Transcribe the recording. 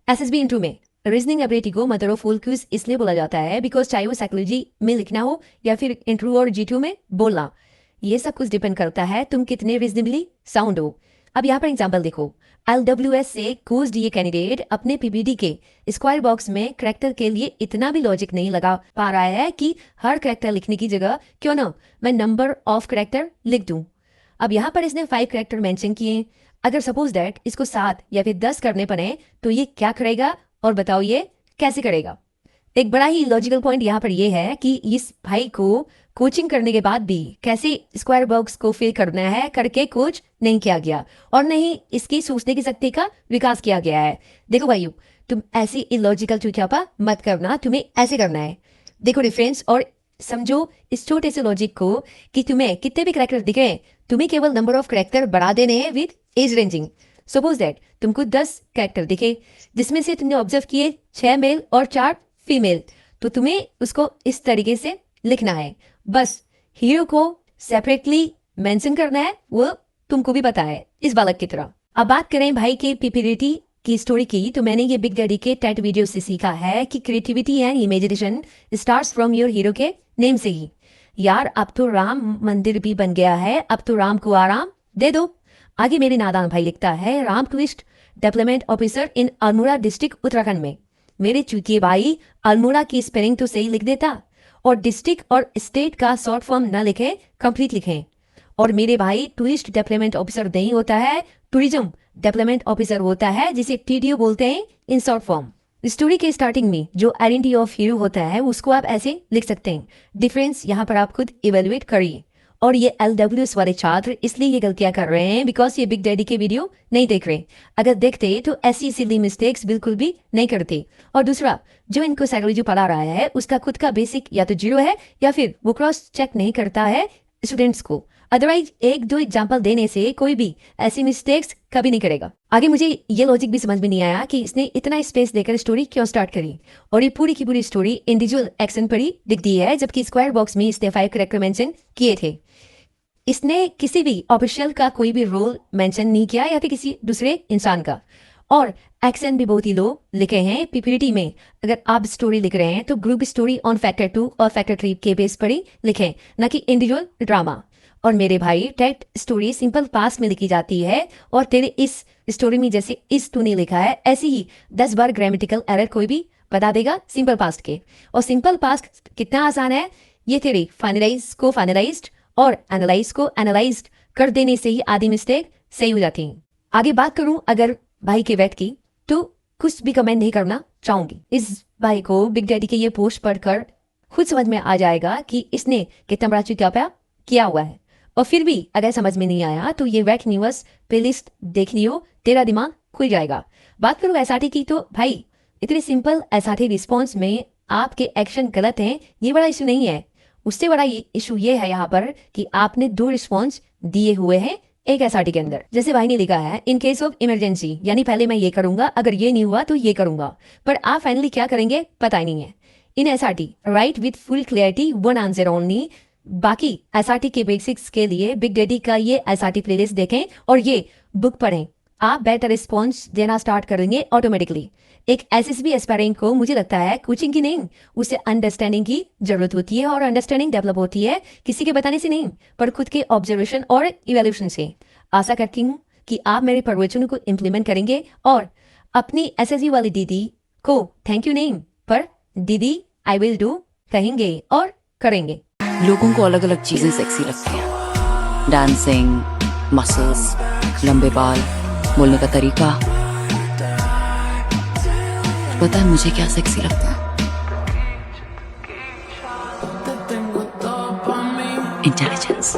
SSB intro में reasoning ability को mother of all quiz इसलिए बोला जाता है बिकॉज चाहे वो साइकोलॉजी में लिखना हो या फिर इंट्रो और जीटू में बोलना, ये सब कुछ डिपेंड करता है तुम कितने रीजनेबली साउंड हो। अब यहाँ पर एग्जाम्पल देखो, LWS से कोर्स डीए कैंडिडेट अपने पीपीटी के स्क्वायर बॉक्स में करेक्टर के लिए इतना भी लॉजिक नहीं लगा पा रहा है कि हर करेक्टर लिखने की जगह क्यों ना मैं नंबर ऑफ करेक्टर लिख दूं। अब यहाँ पर इसने 5 करेक्टर मेंशन किए, अगर सपोज दैट इसको 7 या फिर 10 करने पड़े तो ये क्या करेगा और बताओ ये कैसे करेगा। एक बड़ा ही लॉजिकल पॉइंट यहाँ पर ये है कि इस भाई को कोचिंग करने के बाद भी कैसे स्क्वायर बॉक्स को फिल करना है करके कोच नहीं किया गया और नहीं इसकी सोचने की शक्ति का विकास किया गया है। देखो भाइयों, तुम ऐसी इलॉजिकल चुचापा मत करना, तुम्हें ऐसे करना है। देखो डिफरेंस और समझो इस छोटे से लॉजिक को कि तुम्हें कितने भी करेक्टर दिखे, तुम्हें केवल नंबर ऑफ करेक्टर बढ़ा देने हैं with age ranging. Suppose that तुमको 10 करेक्टर दिखे जिसमें से तुमने ऑब्जर्व किए 6 मेल और 4 फीमेल, तो तुम्हें उसको इस तरीके से लिखना है। बस हीरो को सेपरेटली मेंशन करना है, वो तुमको भी पता है इस बालक की तरह। अब बात करें भाई के पीपीटी की स्टोरी की, तो मैंने ये बिग डैडी के टेट वीडियो से सीखा है कि creativity and imagination starts from your hero के नेम से ही। यार अब तो राम मंदिर भी बन गया है, अब तो राम को आराम दे दो। आगे मेरे नादान भाई लिखता है, Ram twist development officer in Almora district Uttarakhand में। मेरे चूतिए भाई अल्मोड़ा की स्पेलिंग तो सही लिख देता और डिस्ट्रिक्ट और स्टेट का शॉर्ट फॉर्म न लिखे, कंप्लीट लिखें। और मेरे भाई टूरिस्ट डेवलपमेंट ऑफिसर नहीं होता है, टूरिज्म डेवलपमेंट ऑफिसर होता है, जिसे TDO बोलते हैं इन शॉर्ट फॉर्म। स्टोरी के स्टार्टिंग में जो आइडेंटिटी ऑफ हीरो होता है उसको आप ऐसे लिख सकते हैं। डिफरेंस यहाँ पर आप खुद इवेल्युएट करिए। और ये LWS वाले छात्र इसलिए ये गलतियां कर रहे हैं बिकॉज ये बिग डैडी के वीडियो नहीं देख रहे। अगर देखते तो ऐसी सिली मिस्टेक्स बिल्कुल भी नहीं करते। और दूसरा, जो इनको साइकोलॉजी पढ़ा रहा है उसका खुद का बेसिक या तो 0 है या फिर वो क्रॉस चेक नहीं करता है स्टूडेंट्स को। अदरवाइज 1-2 एग्जाम्पल देने से कोई भी ऐसी मिस्टेक्स कभी नहीं करेगा। आगे मुझे ये लॉजिक भी समझ में नहीं आया कि इसने इतना स्पेस देकर स्टोरी क्यों स्टार्ट करी और ये पूरी की पूरी स्टोरी इंडिविजुअल एक्शन पर ही दिखती है, जबकि स्क्वायर बॉक्स में इसने 5 करेक्टर मेंशन किए थे। इसने किसी भी ऑफिशियल का कोई भी रोल मेंशन नहीं किया या फिर किसी दूसरे इंसान का। और एक्शन भी बहुत ही लो लिखे हैं पीपीटी में। अगर आप स्टोरी लिख रहे हैं तो ग्रुप स्टोरी ऑन फैक्टर 2 और फैक्टर 3 के बेस पर ही लिखें, न कि इंडिविजुअल ड्रामा। और मेरे भाई टेट स्टोरी सिंपल पास्ट में लिखी जाती है और तेरे इस स्टोरी में जैसे इस तूने लिखा है ऐसी ही 10 बार ग्रामेटिकल एरर कोई भी बता देगा सिंपल पास्ट के। और सिंपल पास्ट कितना आसान है, ये तेरी फाइनलाइज को फाइनलाइज्ड और एनालाइज को एनालाइज्ड कर देने से ही आधी मिस्टेक सही हो जाती है। आगे बात करूं अगर भाई के वेट की, तो कुछ भी कमेंट नहीं करना चाहूंगी। इस भाई को बिग डैडी के ये पोस्ट पढ़कर खुद समझ में आ जाएगा कि इसने कितना बड़ा चुतियापा किया हुआ है। और फिर भी अगर समझ में नहीं आया तो ये वेट न्यूज़ प्लेलिस्ट देख लियो, तेरा दिमाग खुल जाएगा। बात करूं SRT की, तो भाई इतने सिंपल SRT रिस्पॉन्स में आपके एक्शन गलत हैं, ये बड़ा इशू नहीं है। उससे बड़ा इशू ये है यहाँ पर कि आपने 2 रिस्पॉन्स दिए हुए हैं एक SRT के अंदर। जैसे भाई ने लिखा है इन केस ऑफ इमरजेंसी, यानी पहले मैं ये करूंगा, अगर ये नहीं हुआ तो ये करूंगा, पर आप फाइनली क्या करेंगे पता ही नहीं है। इन SRT right with full clarity 1 answer only. बाकी SRT के बेसिक्स के लिए बिग डैडी का ये SRT प्लेलिस्ट देखें और ये बुक पढ़ें, आप बेटर रिस्पॉन्स देना स्टार्ट करेंगे ऑटोमेटिकली। एक SSB एस्पायरिंग को मुझे लगता है कोचिंग की नहीं, उसे अंडरस्टैंडिंग की जरूरत होती है और अंडरस्टैंडिंग डेवलप होती है किसी के बताने से नहीं, पर खुद के ऑब्जर्वेशन और इवैल्यूएशन से। आशा करती हूँ कि आप मेरे प्रवचनों को इम्प्लीमेंट करेंगे और अपनी SSB वाली दीदी को थैंक यू नहीं पर दीदी आई विल डू कहेंगे और करेंगे। लोगों को अलग अलग चीजें सेक्सी लगती हैं, डांसिंग, मसल्स, लंबे बाल, बोलने का तरीका। पता है मुझे क्या सेक्सी लगता है? इंटेलिजेंस।